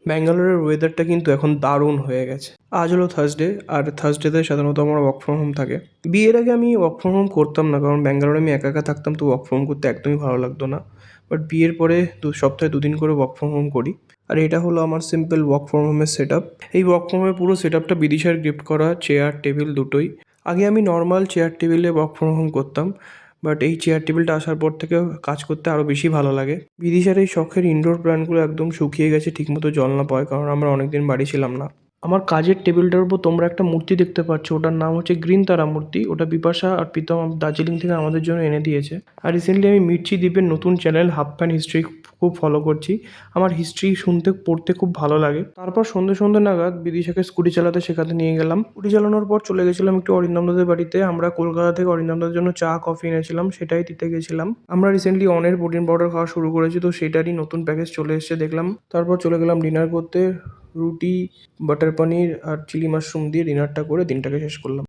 ব্যাঙ্গালোরের ওয়েদারটা কিন্তু এখন দারুণ হয়ে গেছে। আজ হলো থার্সডে, আর থার্সডেতে সাধারণত আমার ওয়ার্ক ফ্রম হোম থাকে। বিয়ের আগে আমি ওয়ার্ক ফ্রম হোম করতাম না, কারণ ব্যাঙ্গালোরে আমি একা একা থাকতাম, তো ওয়ার্ক ফ্রম হোম করতে একদমই ভালো লাগতো না। বাট বিয়ের পরে সপ্তাহে 2 দিন করে ওয়ার্ক ফ্রম হোম করি। আর এটা হলো আমার সিম্পল ওয়ার্ক ফ্রম হোমের সেট আপ। এই ওয়ার্ক ফ্রম হোমের পুরো সেট আপটা বিদিশার গিফট করা, চেয়ার টেবিল দুটোই। আগে আমি নর্মাল চেয়ার টেবিলে ওয়ার্ক ফ্রম হোম করতাম, বাট এই চেয়ার টেবিলটা আসার পর থেকে কাজ করতে আরও বেশি ভালো লাগে। বিদিশার এই শখের ইনডোর প্ল্যান্টগুলো একদম শুকিয়ে গেছে ঠিকমতো জল না পাওয়ায়, কারণ আমরা অনেকদিন বাড়ি ছিলাম না। আমার কাজের টেবিলটার উপর তোমরা একটা মূর্তি দেখতে পাচ্ছ, ওটার নাম হচ্ছে গ্রিন তারা মূর্তি। ওটা বিপাশা আর প্রীতম দার্জিলিং থেকে আমাদের জন্য এনে দিয়েছে। আর রিসেন্টলি আমি মির্চি দ্বীপের নতুন চ্যানেল হাফ প্যান্ট হিস্ট্রি খুব ফলো করছি। আমার হিস্ট্রি শুনতে পড়তে খুব ভালো লাগে। তারপর সন্ধ্যে সন্ধ্যে নাগাদ বিদিশাকে স্কুটি চালাতে শেখাতে নিয়ে গেলাম। স্কুটি চালানোর পর চলে গেছিলাম একটু অরিন্দমদাদের বাড়িতে। আমরা কলকাতা থেকে অরিন্দমদার জন্য চা কফি এনেছিলাম, সেটাই দিতে গেছিলাম। আমরা রিসেন্টলি অনের প্রোটিন পাউডার খাওয়া শুরু করেছি, তো সেটারই নতুন প্যাকেজ চলে এসেছে দেখলাম। তারপর চলে গেলাম ডিনার করতে। রুটি, বাটার পনির আর চিলি মাশরুম দিয়ে ডিনারটা করে দিনটাকে শেষ করলাম।